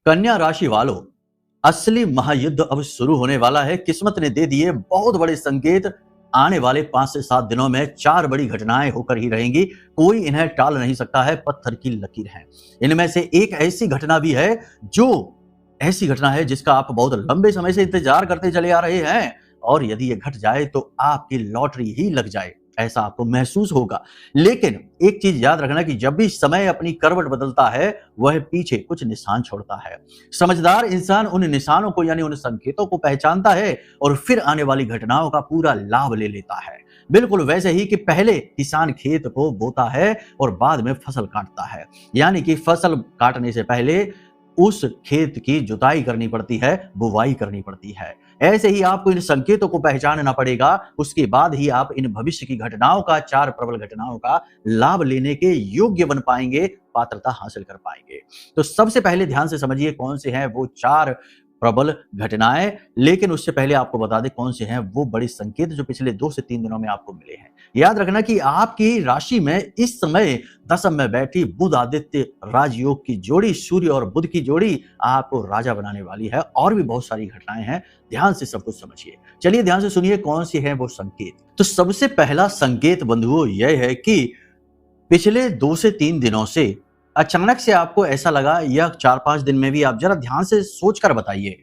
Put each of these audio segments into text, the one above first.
कन्या राशि वालों, असली महायुद्ध अब शुरू होने वाला है। किस्मत ने दे दिए बहुत बड़े संकेत। आने वाले 5 से 7 दिनों में 4 बड़ी घटनाएं होकर ही रहेंगी। कोई इन्हें टाल नहीं सकता है, पत्थर की लकीर है। इनमें से एक ऐसी घटना भी है जो ऐसी घटना है जिसका आप बहुत लंबे समय से इंतजार करते चले आ रहे हैं, और यदि ये घट जाए तो आपकी लॉटरी ही लग जाए, ऐसा आपको महसूस होगा। लेकिन एक चीज याद रखना कि जब भी समय अपनी करवट बदलता है, वह पीछे कुछ निशान छोड़ता है। समझदार इंसान उन निशानों को यानी उन संकेतों को पहचानता है और फिर आने वाली घटनाओं का पूरा लाभ ले लेता है। बिल्कुल वैसे ही कि पहले किसान खेत को बोता है और बाद में फसल काटता है, यानी कि फसल काटने से पहले उस खेत की जुताई करनी पड़ती है, बुवाई करनी पड़ती है। ऐसे ही आपको इन संकेतों को पहचानना पड़ेगा, उसके बाद ही आप इन भविष्य की घटनाओं का, 4 प्रबल घटनाओं का लाभ लेने के योग्य बन पाएंगे, पात्रता हासिल कर पाएंगे। तो सबसे पहले ध्यान से समझिए कौन से हैं वो 4 प्रबल घटनाएं। लेकिन उससे पहले आपको बता दें कौन से हैं वो बड़े संकेत जो पिछले 2 से 3 दिनों में आपको मिले हैं। याद रखना कि आपकी राशि में इस समय दशम में बैठी बुध आदित्य राजयोग की जोड़ी, सूर्य और बुध की जोड़ी आपको राजा बनाने वाली है। और भी बहुत सारी घटनाएं हैं, ध्यान से सब कुछ समझिए। चलिए ध्यान से सुनिए कौन से हैं वो संकेत। तो सबसे पहला संकेत बंधुओं यह है कि पिछले 2 से 3 दिनों से अचानक से आपको ऐसा लगा, या 4-5 दिन में भी आप जरा ध्यान से सोच कर बताइए,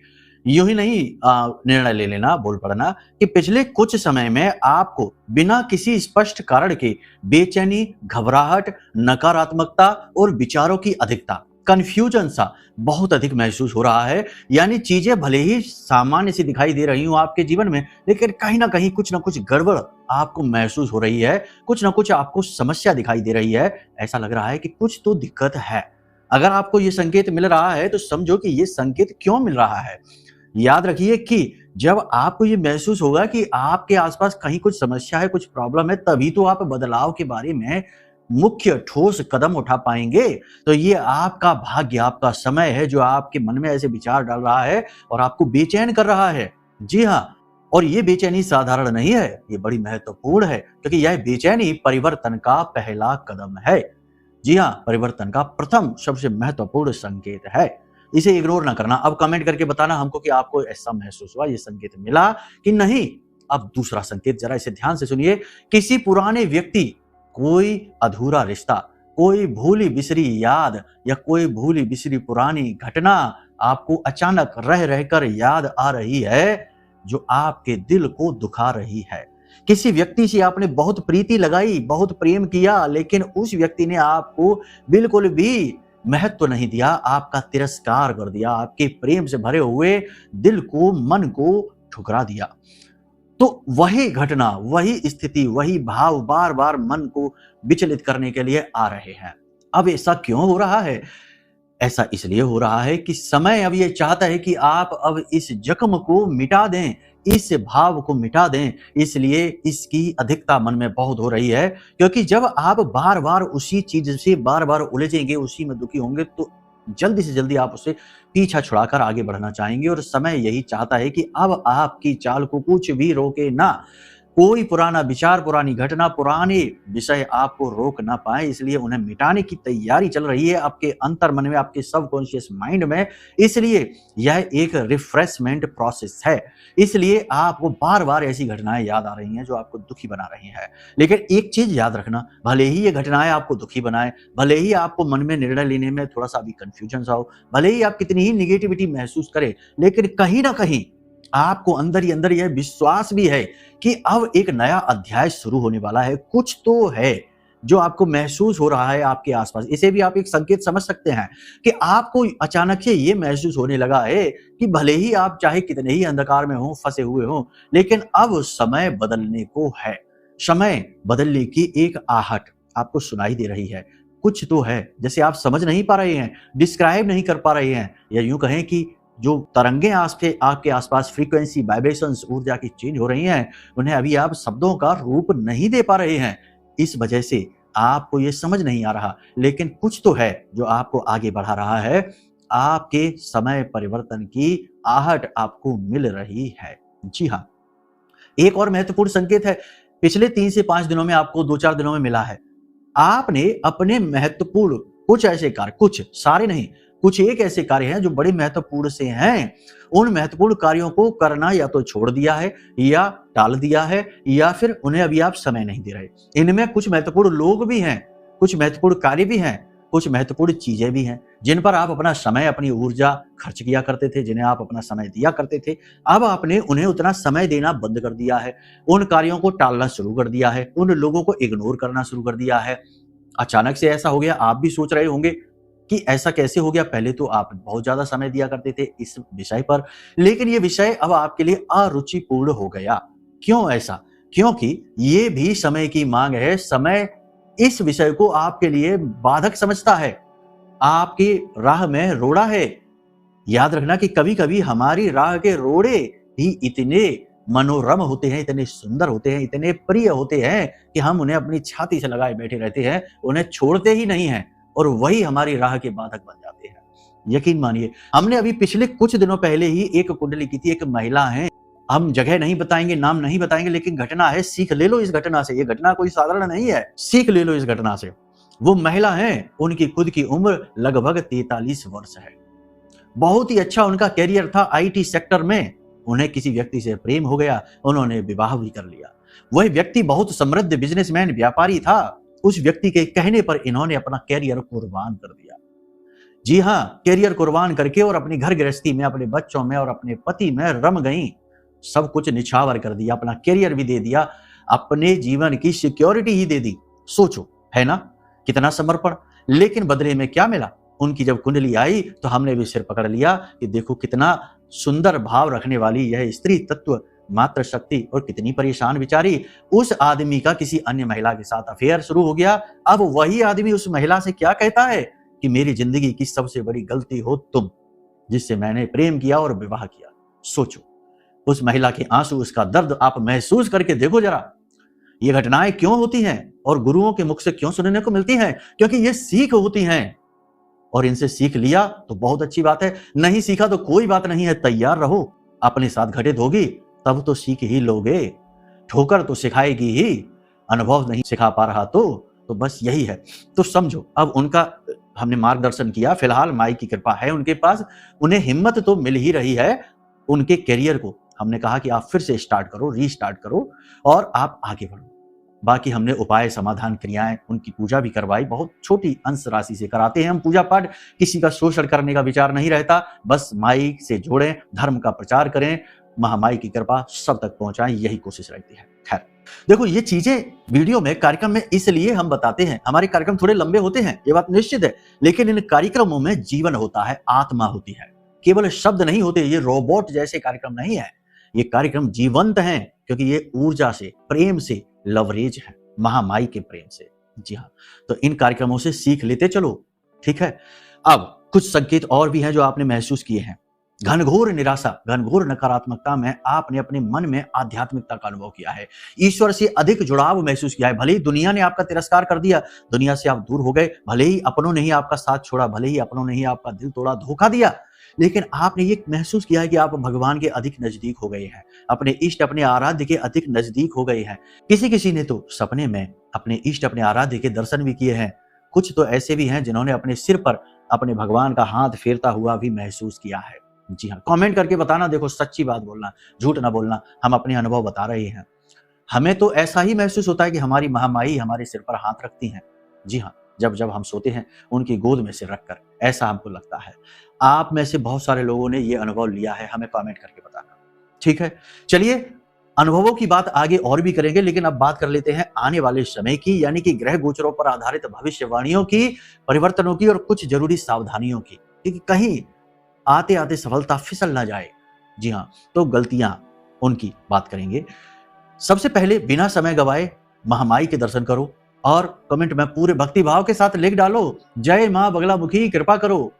यूं ही नहीं निर्णय ले लेना, बोल पड़ना, कि पिछले कुछ समय में आपको बिना किसी स्पष्ट कारण के बेचैनी, घबराहट, नकारात्मकता और विचारों की अधिकता, कंफ्यूजन सा बहुत अधिक महसूस हो रहा है। यानी चीजें भले ही सामान्य सी दिखाई दे रही हूं आपके जीवन में, लेकिन कहीं ना कहीं कुछ ना कुछ गड़बड़ आपको महसूस हो रही है, कुछ ना कुछ आपको समस्या दिखाई दे रही है। ऐसा लग रहा है कि कुछ तो दिक्कत है। अगर आपको ये संकेत मिल रहा है तो समझो कि ये संकेत क्यों मिल रहा है। याद रखिए कि जब आपको ये महसूस होगा कि आपके आसपास कहीं कुछ समस्या है, कुछ प्रॉब्लम है, तभी तो आप बदलाव के बारे में मुख्य ठोस कदम उठा पाएंगे। तो ये आपका भाग्य, आपका समय है जो आपके मन में ऐसे विचार डाल रहा है और आपको बेचैन कर रहा है। जी हाँ, और ये बेचैनी साधारण नहीं है, ये बड़ी महत्वपूर्ण है, क्योंकि यह बेचैनी परिवर्तन का पहला कदम है। जी हाँ, परिवर्तन का प्रथम सबसे महत्वपूर्ण संकेत है। इसे इग्नोर ना करना। अब कमेंट करके बताना हमको कि आपको ऐसा महसूस हुआ, ये संकेत मिला कि नहीं। अब दूसरा संकेत, जरा इसे ध्यान से सुनिए। किसी पुराने व्यक्ति, कोई अधूरा रिश्ता, कोई भूली बिसरी याद या कोई भूली बिसरी पुरानी घटना आपको अचानक रह रहकर याद आ रही है, जो आपके दिल को दुखा रही है। किसी व्यक्ति से आपने बहुत प्रीति लगाई, बहुत प्रेम किया, लेकिन उस व्यक्ति ने आपको बिल्कुल भी महत्व नहीं दिया, आपका तिरस्कार कर दिया, आपके प्रेम से भरे हुए दिल को, मन को ठुकरा दिया। तो वही घटना, वही स्थिति, वही भाव बार बार मन को विचलित करने के लिए आ रहे हैं। अब ऐसा क्यों हो रहा है? ऐसा इसलिए हो रहा है कि समय अब ये चाहता है कि आप अब इस जख्म को मिटा दें, इस भाव को मिटा दें। इसलिए इसकी अधिकता मन में बहुत हो रही है, क्योंकि जब आप बार बार उसी चीज से बार बार उलझेंगे, उसी में दुखी होंगे, तो जल्दी से जल्दी आप उससे पीछा छुड़ाकर आगे बढ़ना चाहेंगे। और समय यही चाहता है कि अब आपकी चाल को कुछ भी रोके ना। कोई पुराना विचार, पुरानी घटना, पुराने विषय आपको रोक ना पाए, इसलिए उन्हें मिटाने की तैयारी चल रही है आपके अंतर मन में, आपके सबकॉन्शियस माइंड में। इसलिए यह एक रिफ्रेशमेंट प्रोसेस है। इसलिए आपको बार बार ऐसी घटनाएं याद आ रही हैं जो आपको दुखी बना रही हैं। लेकिन एक चीज याद रखना, भले ही ये घटनाएं आपको दुखी बनाए, भले ही आपको मन में निर्णय लेने में थोड़ा सा भी कंफ्यूजन सा हो, भले ही आप कितनी ही निगेटिविटी महसूस करें, लेकिन कहीं ना कहीं आपको अंदर ही अंदर यह विश्वास भी है कि अब एक नया अध्याय शुरू होने वाला है। कुछ तो है जो आपको महसूस हो रहा है आपके आसपास। इसे भी आप एक संकेत समझ सकते हैं कि आपको अचानक से ये महसूस होने लगा है कि भले ही आप चाहे कितने ही अंधकार में हो, फंसे हुए हो, लेकिन अब समय बदलने को है। समय बदलने की एक आहट आपको सुनाई दे रही है। कुछ तो है, जैसे आप समझ नहीं पा रहे हैं, डिस्क्राइब नहीं कर पा रहे हैं, या यूं कहें कि जो तरंगे आपके आसपास, फ्रीक्वेंसी, वाइब्रेशंस, ऊर्जा की चेंज हो रही हैं, उन्हें अभी आप शब्दों का रूप नहीं दे पा रहे हैं। इस वजह से आपको ये समझ नहीं आ रहा, लेकिन कुछ तो है जो आपको आगे बढ़ा रहा है। आपके समय परिवर्तन की आहट आपको मिल रही है। जी हाँ, एक और महत्वपूर्ण संकेत है, पिछले 3 से 5 दिनों में आपको 2-4 दिनों में मिला है। आपने अपने महत्वपूर्ण कुछ ऐसे कार्य, कुछ, सारे नहीं, कुछ एक ऐसे कार्य हैं जो बड़े महत्वपूर्ण से हैं। उन महत्वपूर्ण कार्यों को करना या तो छोड़ दिया है या टाल दिया है या फिर उन्हें अभी आप समय नहीं दे रहे। इनमें कुछ महत्वपूर्ण लोग भी हैं, कुछ महत्वपूर्ण कार्य भी हैं, कुछ महत्वपूर्ण चीजें भी हैं जिन पर आप अपना समय, अपनी ऊर्जा खर्च किया करते थे, जिन्हें आप अपना समय दिया करते थे। अब आपने उन्हें उतना समय देना बंद कर दिया है, उन कार्यों को टालना शुरू कर दिया है, उन लोगों को इग्नोर करना शुरू कर दिया है। अचानक से ऐसा हो गया, आप भी सोच रहे होंगे कि ऐसा कैसे हो गया। पहले तो आप बहुत ज्यादा समय दिया करते थे इस विषय पर, लेकिन ये विषय अब आपके लिए अरुचिपूर्ण हो गया। क्यों ऐसा? क्योंकि ये भी समय की मांग है। समय इस विषय को आपके लिए बाधक समझता है, आपकी राह में रोड़ा है। याद रखना कि कभी कभी हमारी राह के रोड़े ही इतने मनोरम होते हैं, इतने सुंदर होते हैं, इतने प्रिय होते हैं कि हम उन्हें अपनी छाती से लगाए बैठे रहते हैं, उन्हें छोड़ते ही नहीं हैं और वही हमारी राह के बाधक बन जाते हैं। यकीन मानिए, हमने अभी पिछले कुछ दिनों पहले ही एक कुंडली की थी। एक महिला है, हम जगह नहीं बताएंगे, नाम नहीं बताएंगे, लेकिन घटना है, सीख ले लो इस घटना से। ये घटना कोई साधारण नहीं है, सीख ले लो इस घटना से। वो महिला है, उनकी खुद की उम्र लगभग 43 वर्ष है। बहुत ही अच्छा उनका कैरियर था आईटी सेक्टर में। उन्हें किसी व्यक्ति से प्रेम हो गया, उन्होंने विवाह भी कर लिया। वह व्यक्ति बहुत समृद्ध बिजनेसमैन, व्यापारी था। उस व्यक्ति के कहने पर इन्होंने अपना कैरियर कुर्बान कर दिया। जी हाँ, कैरियर कुर्बान करके और अपनी घर गृहस्थी में, अपने बच्चों में और अपने पति में रम गई। सब कुछ निछावर कर दिया, अपना कैरियर भी दे दिया, अपने जीवन की सिक्योरिटी ही दे दी। सोचो, है ना, कितना समर्पण। लेकिन बदले में क्या मिला? उनकी जब कुंडली आई तो हमने भी सिर पकड़ लिया कि देखो कितना सुंदर भाव रखने वाली यह स्त्री तत्व, मातृ शक्ति, और कितनी परेशान बेचारी। उस आदमी का किसी अन्य महिला के साथ अफेयर शुरू हो गया। अब वही आदमी उस महिला से क्या कहता है कि मेरी जिंदगी की सबसे बड़ी गलती हो तुम, जिससे मैंने प्रेम किया और विवाह किया। सोचो, उस महिला के आंसू, उसका दर्द आप महसूस करके देखो जरा। ये घटनाएं क्यों होती हैं और गुरुओं के मुख से क्यों सुनने को मिलती हैं? क्योंकि ये सीख होती हैं और इनसे सीख लिया तो बहुत अच्छी बात है, नहीं सीखा तो कोई बात नहीं है। तैयार रहो, अपने साथ घटित होगी तब तो सीख ही लोगे। ठोकर तो सिखाएगी ही, अनुभव नहीं सिखा पा रहा तो बस यही है। तो समझो, अब उनका हमने मार्गदर्शन किया। फिलहाल माई की कृपा है उनके पास, उन्हें हिम्मत तो मिल ही रही है। उनके करियर को हमने कहा कि आप फिर से स्टार्ट करो, रीस्टार्ट करो और आप आगे बढ़ो। बाकी हमने उपाय, समाधान, क्रियाएं, उनकी पूजा भी करवाई। बहुत छोटी अंश राशि से कराते हैं हम पूजा पाठ। किसी का शोषण करने का विचार नहीं रहता। बस माई से जोड़ें, धर्म का प्रचार करें, महामाई की कृपा सब तक पहुंचाएं, यही कोशिश रहती है। खैर, देखो ये चीजें वीडियो में, कार्यक्रम में इसलिए हम बताते हैं। हमारे कार्यक्रम थोड़े लंबे होते हैं, ये बात निश्चित है, लेकिन इन कार्यक्रमों में जीवन होता है, आत्मा होती है। केवल शब्द नहीं होते, ये रोबोट जैसे कार्यक्रम नहीं है। ये कार्यक्रम जीवंत हैं क्योंकि ये ऊर्जा से, प्रेम से लवरेज है, महामाई के प्रेम से। जी हाँ, तो इन कार्यक्रमों से सीख लेते चलो, ठीक है। अब कुछ संकेत और भी हैं जो आपने महसूस किए हैं। घनघोर निराशा, घनघोर नकारात्मकता में आपने अपने मन में आध्यात्मिकता का अनुभव किया है, ईश्वर से अधिक जुड़ाव महसूस किया है। भले ही दुनिया ने आपका तिरस्कार कर दिया, दुनिया से आप दूर हो गए, भले ही अपनों ने ही आपका साथ छोड़ा, भले ही अपनों ने ही आपका दिल तोड़ा, धोखा दिया, लेकिन आपने ये महसूस किया है कि आप भगवान के अधिक नजदीक हो गए हैं, अपने इष्ट, अपने आराध्य के अधिक नजदीक हो गए हैं। किसी किसी ने तो सपने में अपने इष्ट, अपने आराध्य के दर्शन भी किए हैं। कुछ तो ऐसे भी हैं जिन्होंने अपने सिर पर अपने भगवान का हाथ फेरता हुआ भी महसूस किया है। जी हाँ, कमेंट करके बताना। देखो, सच्ची बात बोलना, झूठ ना बोलना, हम अपने अनुभव बता रहे हैं। हमें तो ऐसा ही महसूस होता है कि हमारी महामाई हमारे सिर पर हाथ रखती हैं। जी हाँ, जब जब हम सोते हैं उनकी गोद में सिर रखकर, ऐसा हमको लगता है। आप में से बहुत सारे लोगों ने ये अनुभव लिया है, हमें कमेंट करके बताना, ठीक है। चलिए, अनुभवों की बात आगे और भी करेंगे, लेकिन अब बात कर लेते हैं आने वाले समय की, यानी कि ग्रह गोचरों पर आधारित भविष्यवाणियों की, परिवर्तनों की और कुछ जरूरी सावधानियों की, क्योंकि कहीं आते आते सफलता फिसल ना जाए। जी हाँ, तो गलतियां, उनकी बात करेंगे। सबसे पहले बिना समय गवाए महामाई के दर्शन करो और कमेंट में पूरे भक्ति भाव के साथ लिख डालो, जय मां बगलामुखी कृपा करो।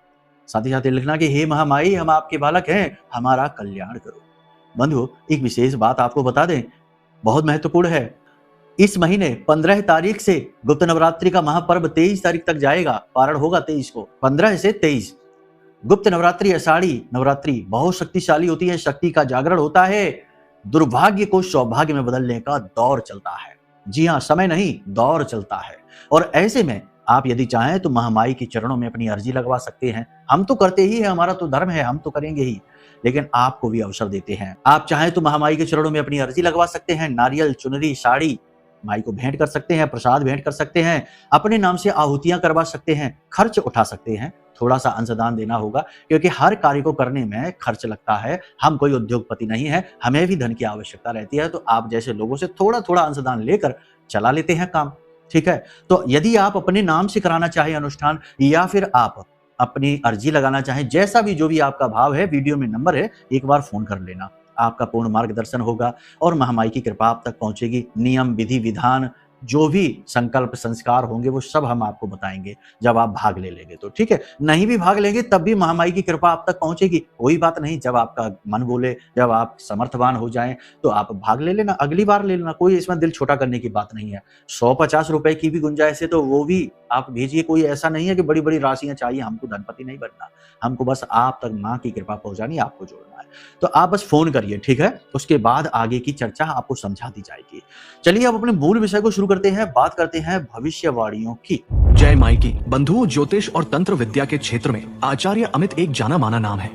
साथ ही साथ लिखना कि हे महामाई, हम आपके बालक हैं, हमारा कल्याण करो। बंधुओं, एक विशेष बात आपको बता दें, बहुत महत्वपूर्ण है। इस महीने 15 तारीख से गुप्त नवरात्रि का महापर्व 23 तारीख तक जाएगा। पारण होगा 23 को, 15 से 23। गुप्त नवरात्रि, आषाढ़ी नवरात्रि बहुत शक्तिशाली होती है, शक्ति का जागरण होता है। दुर्भाग्य को सौभाग्य में बदलने का दौर चलता है। जी हाँ, समय नहीं, दौर चलता है। और ऐसे में आप यदि चाहें तो महामाई के चरणों में अपनी अर्जी लगवा सकते हैं। हम तो करते ही हैं, हमारा तो धर्म है, हम तो करेंगे ही, लेकिन आपको भी अवसर देते हैं। आप चाहें तो महामाई के चरणों में अपनी अर्जी लगवा सकते हैं। नारियल, चुनरी, साड़ी माई को भेंट कर सकते हैं, प्रसाद भेंट कर सकते हैं, अपने नाम से आहुतियां करवा सकते हैं, खर्च उठा सकते हैं। थोड़ा सा अंशदान देना होगा, क्योंकि हर कार्य को करने में खर्च लगता है। हम कोई उद्योगपति नहीं है, हमें भी धन की आवश्यकता रहती है, तो आप जैसे लोगों से थोड़ा थोड़ा अंशदान लेकर चला लेते हैं काम। ठीक है, तो यदि आप अपने नाम से कराना चाहें अनुष्ठान, या फिर आप अपनी अर्जी लगाना चाहें, जैसा भी जो भी आपका भाव है, वीडियो में नंबर है, एक बार फोन कर लेना। आपका पूर्ण मार्गदर्शन होगा और महामाई की कृपा आप तक पहुंचेगी। नियम, विधि, विधान, जो भी संकल्प संस्कार होंगे वो सब हम आपको बताएंगे जब आप भाग ले लेंगे तो। ठीक है, नहीं भी भाग लेंगे तब भी महामाई की कृपा आप तक पहुंचेगी, कोई बात नहीं। जब आपका मन बोले, जब आप समर्थवान हो जाएं तो आप भाग ले लेना, अगली बार ले लेना, कोई इसमें दिल छोटा करने की बात नहीं है। 150 रुपए की भी गुंजाइश है तो वो भी आप भेजिए, कोई ऐसा नहीं है कि बड़ी बड़ी राशियां चाहिए, हमको धनपति नहीं बनना, हमको बस आप तक माँ की कृपा पहुंचानी, आपको जोड़ना है। तो आप बस फोन करिए, ठीक है, उसके बाद आगे की चर्चा आपको समझा दी जाएगी। चलिए अब अपने मूल विषय को शुरू करते हैं, बात करते हैं भविष्यवाणियों की। जय माई की। बंधुओं, ज्योतिष और तंत्र विद्या के क्षेत्र में आचार्य अमित एक जाना माना नाम है।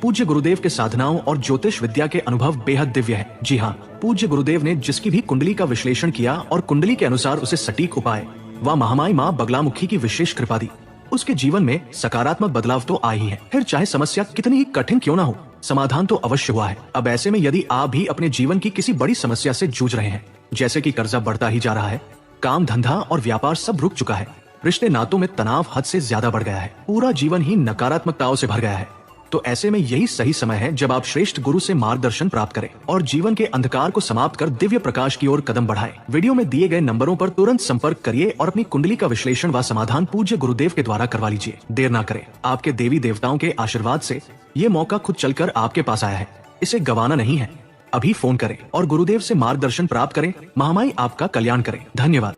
पूज्य गुरुदेव के साधनाओं और ज्योतिष विद्या के अनुभव बेहद दिव्य है। जी हाँ, पूज्य गुरुदेव ने जिसकी भी कुंडली का विश्लेषण किया और कुंडली के अनुसार उसे सटीक उपाय व महामाई माँ बगलामुखी की विशेष कृपा दी, उसके जीवन में सकारात्मक बदलाव तो आए ही है। फिर चाहे समस्या कितनी ही कठिन क्यों ना हो, समाधान तो अवश्य हुआ है। अब ऐसे में यदि आप भी अपने जीवन की किसी बड़ी समस्या से जूझ रहे हैं, जैसे कि कर्जा बढ़ता ही जा रहा है, काम धंधा और व्यापार सब रुक चुका है, रिश्ते नातों में तनाव हद से ज्यादा बढ़ गया है, पूरा जीवन ही नकारात्मकताओं से भर गया है, तो ऐसे में यही सही समय है जब आप श्रेष्ठ गुरु से मार्गदर्शन प्राप्त करें और जीवन के अंधकार को समाप्त कर दिव्य प्रकाश की ओर कदम बढ़ाएं। वीडियो में दिए गए नंबरों पर तुरंत संपर्क करिए और अपनी कुंडली का विश्लेषण व समाधान पूज्य गुरुदेव के द्वारा करवा लीजिए। देर ना करें, आपके देवी देवताओं के आशीर्वाद से ये मौका खुद चलकर आपके पास आया है, इसे गंवाना नहीं है। अभी फोन करें और गुरुदेव से मार्गदर्शन प्राप्त करें। महामाई आपका कल्याण करें। धन्यवाद।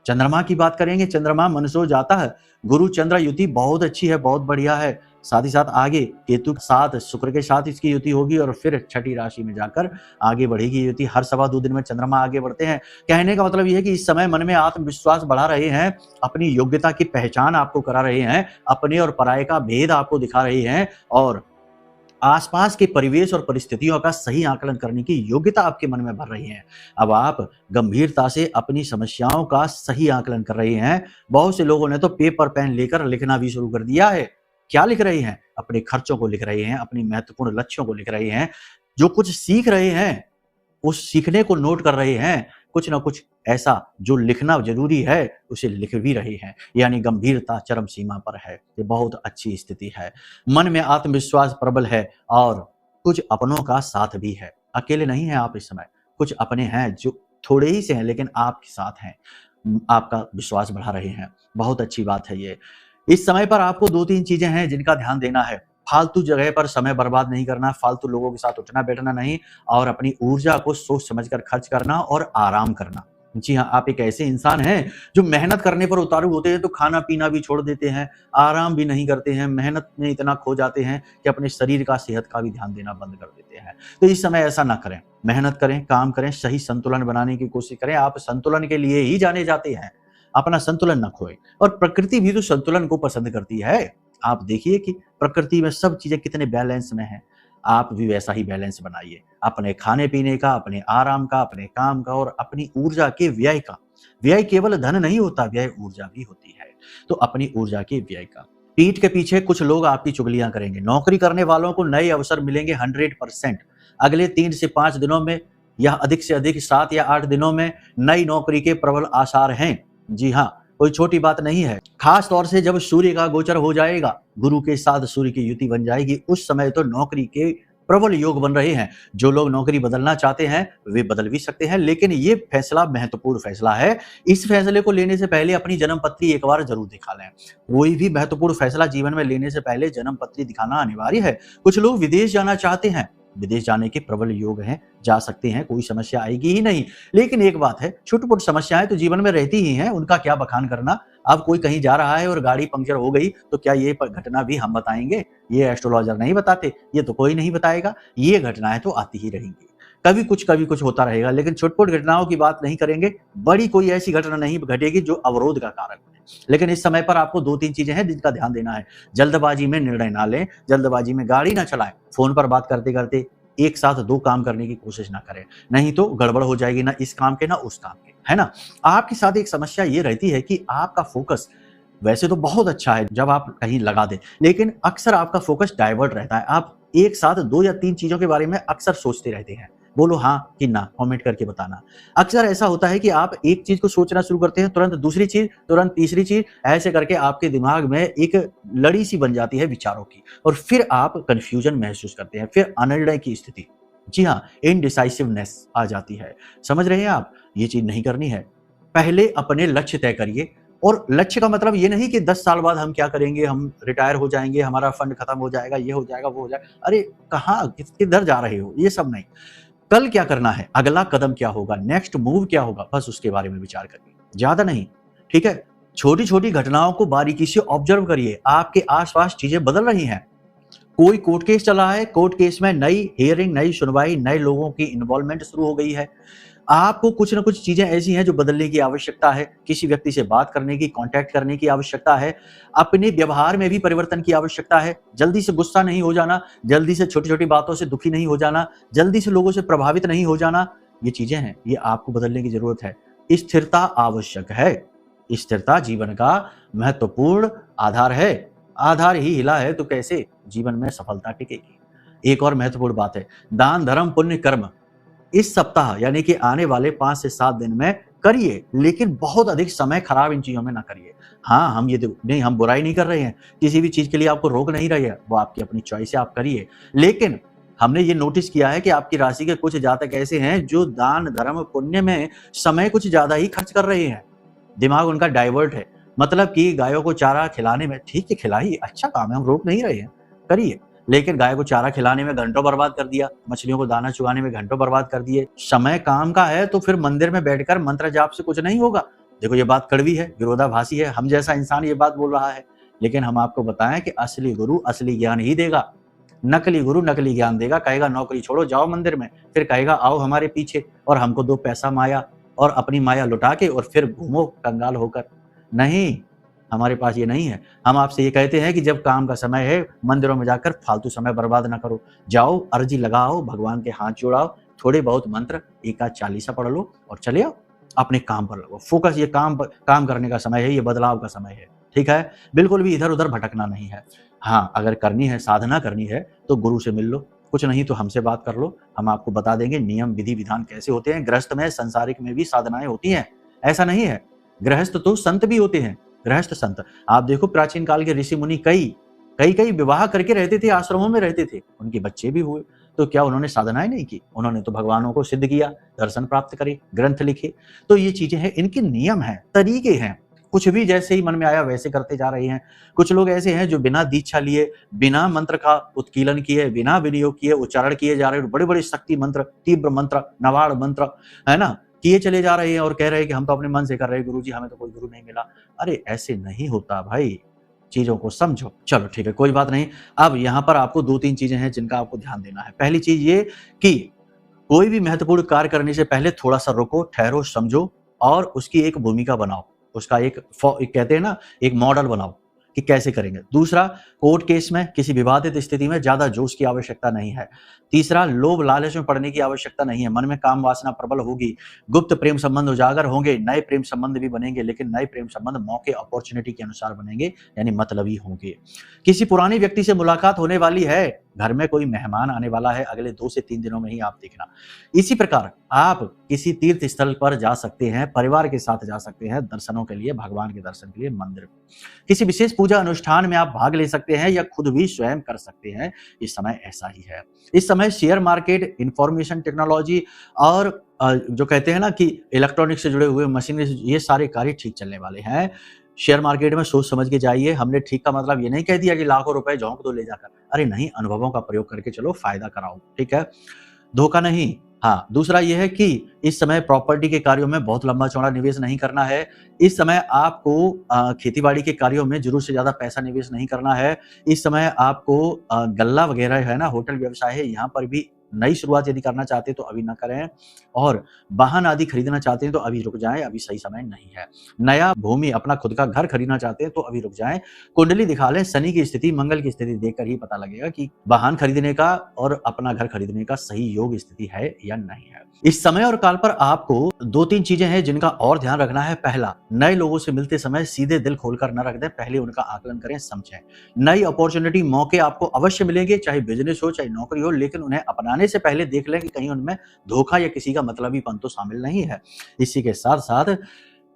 चंद्रमा की बात करेंगे। चंद्रमा मन सो जाता है, गुरु चंद्र युति बहुत अच्छी है, बहुत बढ़िया है। साथ ही साथ आगे केतु के साथ, शुक्र के साथ इसकी युति होगी और फिर छठी राशि में जाकर आगे बढ़ेगी युति। हर 2.25 दिन में चंद्रमा आगे बढ़ते हैं। कहने का मतलब यह है कि इस समय मन में आत्मविश्वास बढ़ा रहे हैं, अपनी योग्यता की पहचान आपको करा रहे हैं, अपने और पराये का भेद आपको दिखा रहे हैं और आसपास के परिवेश और परिस्थितियों का सही आकलन करने की योग्यता आपके मन में भर रही है। अब आप गंभीरता से अपनी समस्याओं का सही आकलन कर रहे हैं। बहुत से लोगों ने तो पेपर पेन लेकर लिखना भी शुरू कर दिया है। क्या लिख रहे हैं? अपने खर्चों को लिख रहे हैं, अपनी महत्वपूर्ण लक्ष्यों को लिख रहे हैं, जो कुछ सीख रहे हैं उस सीखने को नोट कर रहे हैं, कुछ ना कुछ ऐसा जो लिखना जरूरी है उसे लिख भी रहे हैं। यानी गंभीरता चरम सीमा पर है। ये बहुत अच्छी स्थिति है। मन में आत्मविश्वास प्रबल है और कुछ अपनों का साथ भी है। अकेले नहीं है आप इस समय, कुछ अपने हैं जो थोड़े ही से हैं लेकिन आपके साथ हैं, आपका विश्वास बढ़ा रहे हैं। बहुत अच्छी बात है ये। इस समय पर आपको 2-3 चीजें हैं जिनका ध्यान देना है। फालतू जगह पर समय बर्बाद नहीं करना, फालतू लोगों के साथ उठना बैठना नहीं और अपनी ऊर्जा को सोच समझकर खर्च करना और आराम करना। जी हाँ, आप एक ऐसे इंसान हैं जो मेहनत करने पर उतारू होते हैं तो खाना पीना भी छोड़ देते हैं, आराम भी नहीं करते हैं, मेहनत में इतना खो जाते हैं कि अपने शरीर का, सेहत का भी ध्यान देना बंद कर देते हैं। तो इस समय ऐसा ना करें, मेहनत करें, काम करें, सही संतुलन बनाने की कोशिश करें। आप संतुलन के लिए ही जाने जाते हैं, अपना संतुलन न खोएं। और प्रकृति भी तो संतुलन को पसंद करती है। आप देखिए कि प्रकृति में सब चीजें कितने बैलेंस में हैं। आप भी वैसा ही बैलेंस बनाइए, अपने खाने पीने का, अपने आराम का, अपने काम का और अपनी ऊर्जा के व्यय का। व्यय केवल धन नहीं होता, व्यय ऊर्जा भी होती है। तो अपनी ऊर्जा के व्यय का। पीठ के पीछे कुछ लोग आपकी चुगलियां करेंगे। नौकरी करने वालों को नए अवसर मिलेंगे 100%। अगले 3 से 5 दिनों में या अधिक से अधिक 7 या 8 दिनों में नई नौकरी के प्रबल आसार हैं। जी हाँ, कोई छोटी बात नहीं है। खास तौर से जब सूर्य का गोचर हो जाएगा, गुरु के साथ सूर्य की युति बन जाएगी, उस समय तो नौकरी के प्रबल योग बन रहे हैं। जो लोग नौकरी बदलना चाहते हैं वे बदल भी सकते हैं, लेकिन ये फैसला महत्वपूर्ण फैसला है। इस फैसले को लेने से पहले अपनी जन्म पत्री एक बार जरूर दिखा लें। कोई भी महत्वपूर्ण फैसला जीवन में लेने से पहले जन्म पत्री दिखाना अनिवार्य है। कुछ लोग विदेश जाना चाहते हैं, विदेश जाने के प्रबल योग हैं, जा सकते हैं, कोई समस्या आएगी ही नहीं। लेकिन एक बात है, छोटी-मोटी समस्याएं तो जीवन में रहती ही हैं, उनका क्या बखान करना। अब कोई कहीं जा रहा है और गाड़ी पंक्चर हो गई तो क्या ये घटना भी हम बताएंगे? ये एस्ट्रोलॉजर नहीं बताते, ये तो कोई नहीं बताएगा। ये घटनाएं तो आती ही रहेंगी, कभी कुछ होता रहेगा, लेकिन छोटी-मोटी घटनाओं की बात नहीं करेंगे। बड़ी कोई ऐसी घटना नहीं घटेगी जो अवरोध का कारण बने। लेकिन इस समय पर आपको 2-3 चीजें हैं जिनका ध्यान देना है। जल्दबाजी में निर्णय ना लें, जल्दबाजी में गाड़ी ना चलाएं, फोन पर बात करते-करते एक साथ 2 काम करने की कोशिश ना करें, नहीं तो गड़बड़ हो जाएगी ना इस काम के ना उस काम के, है ना? आपके साथ एक समस्या ये रहती है कि आपका फोकस वैसे तो बहुत अच्छा है जब आप कहीं लगा दें, लेकिन अक्सर आपका फोकस डाइवर्ट रहता है। आप एक साथ 2 या 3 चीज़ों के बारे में अक्सर सोचते रहते हैं। बोलो हाँ कि ना, कमेंट करके बताना। अक्सर ऐसा होता है कि आप एक चीज़ को सोचना शुरू करते हैं, तुरंत दूसरी चीज़, तुरंत तीसरी चीज़, ऐसे करके आपके दिमाग में एक लड़ी सी बन जाती है विचारों की और फिर आप कन्फ्यूजन महसूस करते हैं, फिर अनिर्णय की स्थिति। जी हाँ, इनडिसाइसिवनेस आ जाती है। समझ रहे हैं आप? ये चीज़ नहीं करनी है। पहले अपने लक्ष्य तय करिए और लक्ष्य का मतलब ये नहीं कि 10 साल बाद हम क्या करेंगे, हम रिटायर हो जाएँगे, हमारा फंड खत्म हो जाएगा, ये हो जाएगा, वो हो जाएगा। अरे कहाँ, किधर जा रहे हो? ये सब नहीं। कल क्या करना है? अगला कदम क्या होगा? नेक्स्ट मूव क्या होगा? बस उसके बारे में विचार करिए, ज़्यादा नहीं, ठीक है? छोटी-छोटी घटनाओं को बारीकी से ऑब्जर्व करिए। आपके आस-पास चीज़ें बदल रही हैं। कोई कोर्ट केस चल रहा है, कोर्ट केस में नई हियरिंग, नई सुनवाई, नए लोगों की इन्वॉल्वमेंट शुरू हो गई है। आपको कुछ न कुछ चीज़ें ऐसी हैं जो बदलने की आवश्यकता है, किसी व्यक्ति से बात करने की, कॉन्टैक्ट करने की आवश्यकता है, अपने व्यवहार में भी परिवर्तन की आवश्यकता है। जल्दी से गुस्सा नहीं हो जाना, जल्दी से छोटी-छोटी बातों से दुखी नहीं हो जाना, जल्दी से लोगों से प्रभावित नहीं हो जाना, ये चीज़ें हैं, ये आपको बदलने की ज़रूरत है। स्थिरता आवश्यक है। स्थिरता जीवन का महत्वपूर्ण आधार है। आधार ही हिला है तो कैसे जीवन में सफलता टिकेगी? एक और महत्वपूर्ण बात है, दान, धर्म, पुण्य, कर्म इस सप्ताह यानी कि आने वाले 5 से 7 दिन में करिए, लेकिन बहुत अधिक समय खराब इन चीज़ों में ना करिए। हाँ, हम ये नहीं, हम बुराई नहीं कर रहे हैं, किसी भी चीज़ के लिए आपको रोक नहीं रहे हैं, वो आपकी अपनी चॉइस है, आप करिए। लेकिन हमने ये नोटिस किया है कि आपकी राशि के कुछ जातक ऐसे हैं जो दान, धर्म, पुण्य में समय कुछ ज़्यादा ही खर्च कर रहे हैं। दिमाग उनका डाइवर्ट है। मतलब कि गायों को चारा खिलाने में, ठीक है खिलाइए, अच्छा काम है, हम रोक नहीं रहे हैं, करिए। लेकिन गाय को चारा खिलाने में घंटों बर्बाद कर दिया, मछलियों को दाना चुगाने में घंटों बर्बाद कर दिए। समय काम का है तो फिर मंदिर में बैठकर मंत्र जाप से कुछ नहीं होगा। देखो ये बात कड़वी है, विरोधाभासी है, हम जैसा इंसान ये बात बोल रहा है, लेकिन हम आपको बताएं कि असली गुरु असली ज्ञान ही देगा। नकली गुरु नकली ज्ञान देगा, कहेगा नौकरी छोड़ो जाओ मंदिर में, फिर कहेगा आओ हमारे पीछे और हमको दो पैसा माया और अपनी माया लुटा के और फिर घूमो कंगाल होकर। नहीं, हमारे पास ये नहीं है। हम आपसे ये कहते हैं कि जब काम का समय है, मंदिरों में जाकर फालतू समय बर्बाद ना करो। जाओ, अर्जी लगाओ, भगवान के हाथ जोड़ाओ, थोड़े बहुत मंत्र, एक आध चालीसा पढ़ लो और चले आओ, अपने काम पर लगो। फोकस ये काम करने का समय है, ये बदलाव का समय है, ठीक है? बिल्कुल भी इधर-उधर भटकना नहीं है। हाँ, अगर करनी है, साधना करनी है, तो गुरु से मिल लो, कुछ नहीं तो हमसे बात कर लो, हम आपको बता देंगे नियम, विधि, विधान कैसे होते हैं। गृहस्थ में, सांसारिक में भी साधनाएँ होती हैं, ऐसा नहीं है। गृहस्थ तो संत भी होते हैं, गृहस्थ संत। आप देखो प्राचीन काल के ऋषि मुनि कई विवाह करके रहते थे, आश्रमों में रहते थे, उनके बच्चे भी हुए। तो क्या उन्होंने साधनाएं नहीं की? उन्होंने तो भगवानों को सिद्ध किया, दर्शन प्राप्त करे, ग्रंथ लिखे। तो ये चीजें हैं, इनके नियम हैं, तरीके हैं। कुछ भी जैसे ही मन में आया वैसे करते जा रहे हैं। कुछ लोग ऐसे हैं जो बिना दीक्षा लिए, बिना मंत्र का उत्कीलन किए, बिना विनियोग किए उच्चारण किए जा रहे हैं। बड़े-बड़े शक्ति मंत्र, तीव्र मंत्र, नवाड़ मंत्र, है ना? किए चले जा रहे हैं और कह रहे हैं कि हम तो अपने मन से कर रहे हैं गुरुजी, हमें तो कोई गुरु नहीं मिला। अरे ऐसे नहीं होता भाई, चीज़ों को समझो। चलो ठीक है, कोई बात नहीं। अब यहाँ पर आपको 2-3 चीज़ें हैं जिनका आपको ध्यान देना है। पहली चीज़ ये कि कोई भी महत्वपूर्ण कार्य करने से पहले थोड़ा-सा रुको, ठहरो, समझो और उसकी एक भूमिका बनाओ। उसका एक कहते हैं ना, एक मॉडल बनाओ कि कैसे करेंगे। दूसरा, कोर्ट केस में, किसी विवादित स्थिति में ज़्यादा जोश की आवश्यकता नहीं है। तीसरा, लोभ लालच में पड़ने की आवश्यकता नहीं है। मन में काम वासना प्रबल होगी, गुप्त प्रेम संबंध उजागर होंगे, नए प्रेम संबंध भी बनेंगे, लेकिन नए प्रेम संबंध मौके, अपॉर्चुनिटी के अनुसार बनेंगे, यानी मतलबी होंगे। किसी पुराने व्यक्ति से मुलाकात होने वाली है, घर में कोई मेहमान आने वाला है, अगले 2 से 3 दिनों में ही आप देखना। इसी प्रकार आप किसी तीर्थ स्थल पर जा सकते हैं, परिवार के साथ जा सकते हैं दर्शनों के लिए, भगवान के दर्शन के लिए मंदिर। किसी विशेष पूजा अनुष्ठान में आप भाग ले सकते हैं या खुद भी स्वयं कर सकते हैं। इस समय ऐसा ही है। इस समय शेयर मार्केट, इंफॉर्मेशन टेक्नोलॉजी और जो कहते हैं ना कि इलेक्ट्रॉनिक से जुड़े हुए मशीनरी, ये सारे कार्य ठीक चलने वाले हैं। शेयर मार्केट में सोच समझ के जाइए। हमने ठीक का मतलब ये नहीं कह दिया कि लाखों रुपए झोंक दो ले जाकर। अरे नहीं, अनुभवों का प्रयोग करके चलो, फायदा कराओ, ठीक है? धोखा नहीं। हाँ, दूसरा ये है कि इस समय प्रॉपर्टी के कार्यों में बहुत लंबा चौड़ा निवेश नहीं करना है। इस समय आपको खेती-बाड़ी के कार्यों में ज़रूरत से ज़्यादा पैसा निवेश नहीं करना है। इस समय आपको गल्ला वगैरह है ना, होटल व्यवसाय है, यहाँ पर भी नई शुरुआत यदि करना चाहते हैं तो अभी ना करें, और वाहन आदि खरीदना चाहते हैं तो अभी रुक जाएं, अभी सही समय नहीं है। नया भूमि अपना खुद का घर खरीदना चाहते हैं तो अभी रुक जाएं। कुंडली दिखा लें, शनि की स्थिति, मंगल की स्थिति देखकर ही पता लगेगा कि वाहन खरीदने का और अपना घर खरीदने का सही योग स्थिति है या नहीं है। इस समय और काल पर आपको 2-3 चीजें हैं जिनका और ध्यान रखना है। पहला, नए लोगों से मिलते समय सीधे दिल खोलकर न रख दें, पहले उनका आकलन करें, समझें। नई अपॉर्चुनिटी, मौके आपको अवश्य मिलेंगे, चाहे बिजनेस हो चाहे नौकरी हो, लेकिन उन्हें अपनाने से पहले देख लें कि कहीं उनमें धोखा या किसी का मतलबीपन तो शामिल नहीं है। इसी के साथ साथ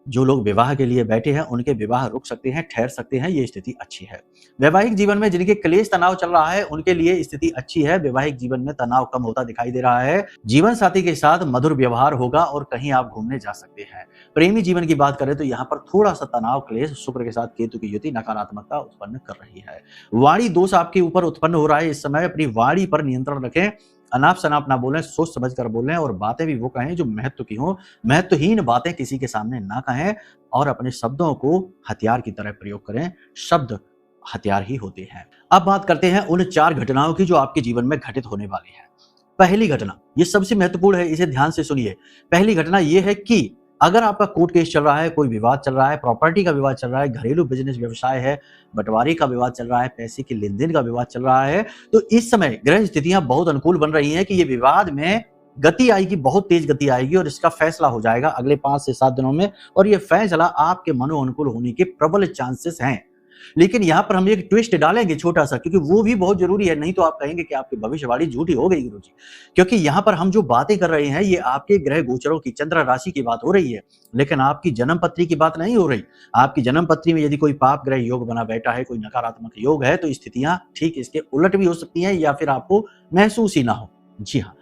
जो लोग विवाह के लिए बैठे हैं उनके विवाह रुक सकते हैं, ठहर सकते हैं, ये स्थिति अच्छी है। वैवाहिक जीवन में जिनके क्लेश तनाव चल रहा है उनके लिए स्थिति अच्छी है, वैवाहिक जीवन में तनाव कम होता दिखाई दे रहा है। जीवन साथी के साथ मधुर व्यवहार होगा और कहीं आप घूमने जा सकते हैं। प्रेमी जीवन की बात करें तो यहाँ पर थोड़ा सा तनाव, क्लेश, शुक्र के साथ केतु की युति नकारात्मकता उत्पन्न कर रही है। वाणी दोष आपके ऊपर उत्पन्न हो रहा है, इस समय अपनी वाणी पर नियंत्रण रखें, अनाप शनाप ना बोलें, सोच समझ कर बोलें, और बातें भी वो कहें जो महत्व की हों। महत्वहीन बातें किसी के सामने ना कहें और अपने शब्दों को हथियार की तरह प्रयोग करें। शब्द हथियार ही होते हैं। अब बात करते हैं उन 4 घटनाओं की जो आपके जीवन में घटित होने वाली है। पहली घटना, ये सबसे महत्वपूर्ण है, इसे ध्यान से सुनिए। पहली घटना ये है कि अगर आपका कोर्ट केस चल रहा है, कोई विवाद चल रहा है, प्रॉपर्टी का विवाद चल रहा है, घरेलू बिजनेस व्यवसाय है, बंटवारे का विवाद चल रहा है, पैसे के लेन-देन का विवाद चल रहा है, तो इस समय ग्रह स्थितियां बहुत अनुकूल बन रही हैं कि ये विवाद में गति आएगी, बहुत तेज गति आएगी और इसका फैसला हो जाएगा अगले 5 से 7 दिनों में, और ये फैसला आपके मनो अनुकूल होने के प्रबल चांसेस हैं। लेकिन यहाँ पर हम एक ट्विस्ट डालेंगे छोटा सा, क्योंकि वो भी बहुत जरूरी है, नहीं तो आप कहेंगे कि आपकी भविष्यवाणी झूठी हो गई गुरुजी। क्योंकि यहाँ पर हम जो बातें कर रहे हैं ये आपके ग्रह गोचरों की, चंद्र राशि की बात हो रही है, लेकिन आपकी जन्म पत्री की बात नहीं हो रही। आपकी जन्म पत्री में यदि कोई पाप ग्रह योग बना बैठा है, कोई नकारात्मक योग है, तो स्थितियां ठीक इसके उलट भी हो सकती हैं या फिर आपको महसूस ही ना हो। जी हाँ।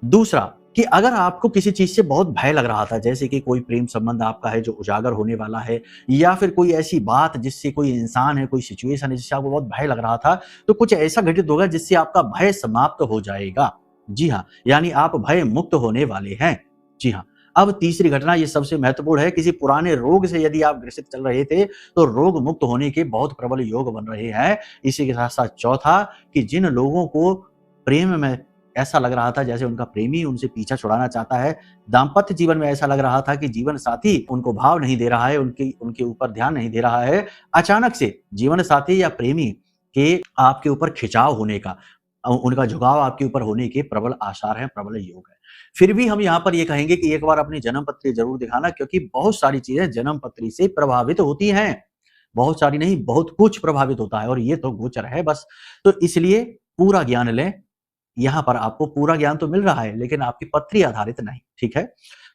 दूसरा, कि अगर आपको किसी चीज से बहुत भय लग रहा था, जैसे कि कोई प्रेम संबंध आपका है जो उजागर होने वाला है, या फिर कोई ऐसी बात जिससे, कोई इंसान है, कोई सिचुएशन है जिससे आपको बहुत भय लग रहा था, तो कुछ ऐसा घटित होगा जिससे आपका भय समाप्त हो जाएगा। जी हाँ, यानी आप भय मुक्त होने वाले हैं। जी हाँ। अब तीसरी घटना, ये सबसे महत्वपूर्ण है, किसी पुराने रोग से यदि आप ग्रसित चल रहे थे तो रोग मुक्त होने के बहुत प्रबल योग बन रहे हैं। इसी के साथ साथ चौथा, कि जिन लोगों को प्रेम में ऐसा लग रहा था जैसे उनका प्रेमी उनसे पीछा छुड़ाना चाहता है, दाम्पत्य जीवन में ऐसा लग रहा था कि जीवन साथी उनको भाव नहीं दे रहा है, उनके ऊपर ध्यान नहीं दे रहा है, अचानक से जीवन साथी या प्रेमी के आपके ऊपर खिंचाव होने का, उनका झुकाव आपके ऊपर होने के प्रबल आसार हैं, प्रबल योग है। फिर भी हम यहाँ पर ये कहेंगे कि एक बार अपनी जन्म पत्री जरूर दिखाना, क्योंकि बहुत सारी चीजें जन्म पत्री से प्रभावित होती हैं। बहुत सारी नहीं, बहुत कुछ प्रभावित होता है, और ये तो गोचर है बस। तो इसलिए पूरा ज्ञान लें। यहाँ पर आपको पूरा ज्ञान तो मिल रहा है लेकिन आपकी पत्री आधारित नहीं, ठीक है।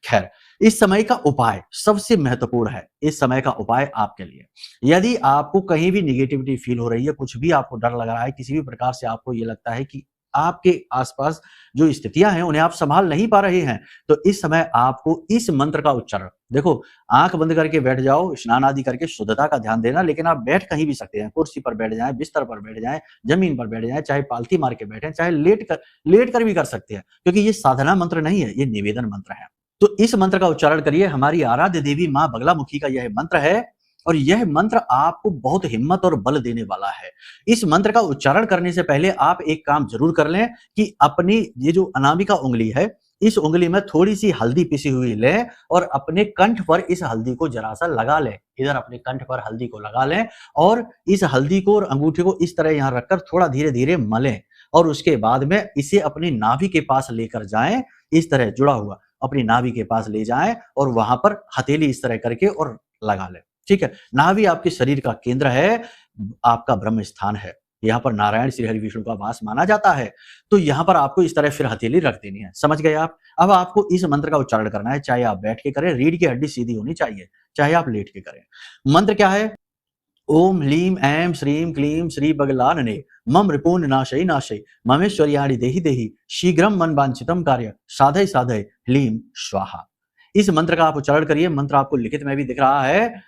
खैर, इस समय का उपाय सबसे महत्वपूर्ण है। इस समय का उपाय आपके लिए, यदि आपको कहीं भी निगेटिविटी फील हो रही है, कुछ भी आपको डर लग रहा है, किसी भी प्रकार से आपको ये लगता है कि आपके आसपास जो स्थितियां हैं उन्हें आप संभाल नहीं पा रहे हैं, तो इस समय आपको इस मंत्र का उच्चारण, देखो आंख बंद करके बैठ जाओ, स्नान आदि करके शुद्धता का ध्यान देना, लेकिन आप बैठ कहीं भी सकते हैं, कुर्सी पर बैठ जाएं, बिस्तर पर बैठ जाएं, जमीन पर बैठ जाएं, चाहे पालथी मार के बैठें, चाहे लेट कर भी कर सकते हैं, क्योंकि ये साधना मंत्र नहीं है, ये निवेदन मंत्र है। तो इस मंत्र का उच्चारण करिए। हमारी आराध्य देवी मां बगलामुखी का यह मंत्र है और यह मंत्र आपको बहुत हिम्मत और बल देने वाला है। इस मंत्र का उच्चारण करने से पहले आप एक काम जरूर कर लें कि अपनी ये जो अनामिका उंगली है, इस उंगली में थोड़ी सी हल्दी पिसी हुई लें और अपने कंठ पर इस हल्दी को जरा सा लगा लें। इधर अपने कंठ पर हल्दी को लगा लें और इस हल्दी को और अंगूठे को इस तरह यहां रखकर थोड़ा धीरे धीरे मलें और उसके बाद में इसे अपनी नाभि के पास लेकर जाएं, इस तरह जुड़ा हुआ अपनी नाभि के पास ले जाएं और वहां पर हथेली इस तरह करके और लगा लें। ठीक है, नाभि आपके शरीर का केंद्र है, आपका ब्रह्म स्थान है, यहाँ पर नारायण श्री हरि विष्णु का वास माना जाता है। तो यहाँ पर आपको इस तरह फिर हथेली रख देनी है। समझ गए आप? अब आपको इस मंत्र का उच्चारण करना है, चाहे आप बैठ के करें, रीढ़ की हड्डी सीधी होनी चाहिए, चाहे आप लेट के करें। मंत्र क्या है? ओम ह्लीम ऐं श्रीं क्लीं श्री बगलानने मम रिपूर्ण नाशय नाशय ममेश्वर्याणि देहि देहि शीघ्रम मन वांछितम कार्य साधय साधय ह्लीम स्वाहा। इस मंत्र का आप उच्चारण करिए। मंत्र आपको लिखित में भी दिख रहा है,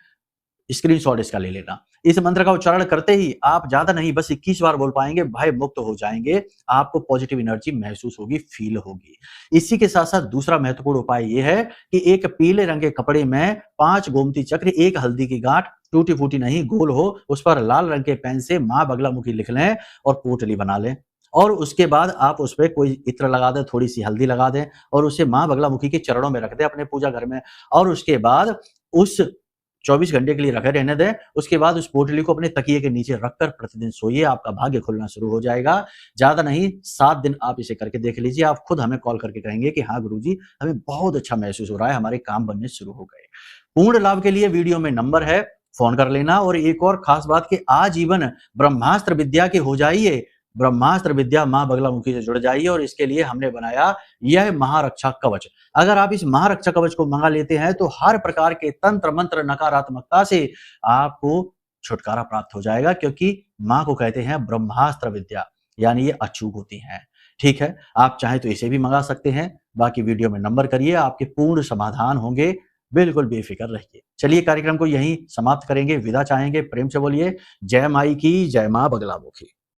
स्क्रीनशॉट इसका ले लेना। इस मंत्र का उच्चारण करते ही आप ज्यादा नहीं, बस 21 बार बोल पाएंगे, भय मुक्त हो जाएंगे, आपको पॉजिटिव एनर्जी महसूस होगी, फील होगी। इसी के साथ साथ दूसरा महत्वपूर्ण उपाय यह है कि एक पीले रंग के कपड़े में 5 गोमती चक्र, 1 हल्दी की गांठ, टूटी फूटी नहीं, गोल हो, उस पर लाल रंग के पेन से मां बगलामुखी लिख लें और पोटली बना लें। और उसके बाद आप उस पे कोई इत्र लगा दें, थोड़ी-सी हल्दी लगा दें और उसे माँ बगलामुखी के चरणों में रख दें अपने पूजा घर में और उसके बाद उस 24 घंटे के लिए रखे रहने दें। उसके बाद उस पोटली को अपने तकिए के नीचे रखकर प्रतिदिन सोइए, आपका भाग्य खुलना शुरू हो जाएगा। ज़्यादा नहीं 7 दिन आप इसे करके देख लीजिए, आप खुद हमें कॉल करके कहेंगे कि हाँ गुरुजी, हमें बहुत अच्छा महसूस हो रहा है, हमारे काम बनने शुरू हो गए। पूर्ण लाभ के लिए वीडियो में नंबर है, फ़ोन कर लेना और एक और ख़ास बात कि आजीवन ब्रह्मास्त्र विद्या के हो जाइए। ब्रह्मास्त्र विद्या माँ बगलामुखी से जुड़ जाइए और इसके लिए हमने बनाया यह महारक्षा कवच। अगर आप इस महारक्षा कवच को मंगा लेते हैं तो हर प्रकार के तंत्र मंत्र नकारात्मकता से आपको छुटकारा प्राप्त हो जाएगा, क्योंकि माँ को कहते हैं ब्रह्मास्त्र विद्या, यानी ये अचूक होती हैं। ठीक है, आप चाहें तो इसे भी मंगा सकते हैं। बाकी वीडियो में नंबर करिए, आपके पूर्ण समाधान होंगे, बिल्कुल बेफिक्र रहिए। चलिए कार्यक्रम को यहीं समाप्त करेंगे, विदा चाहेंगे, प्रेम से बोलिए जय माई की, जय माँ बगलामुखी।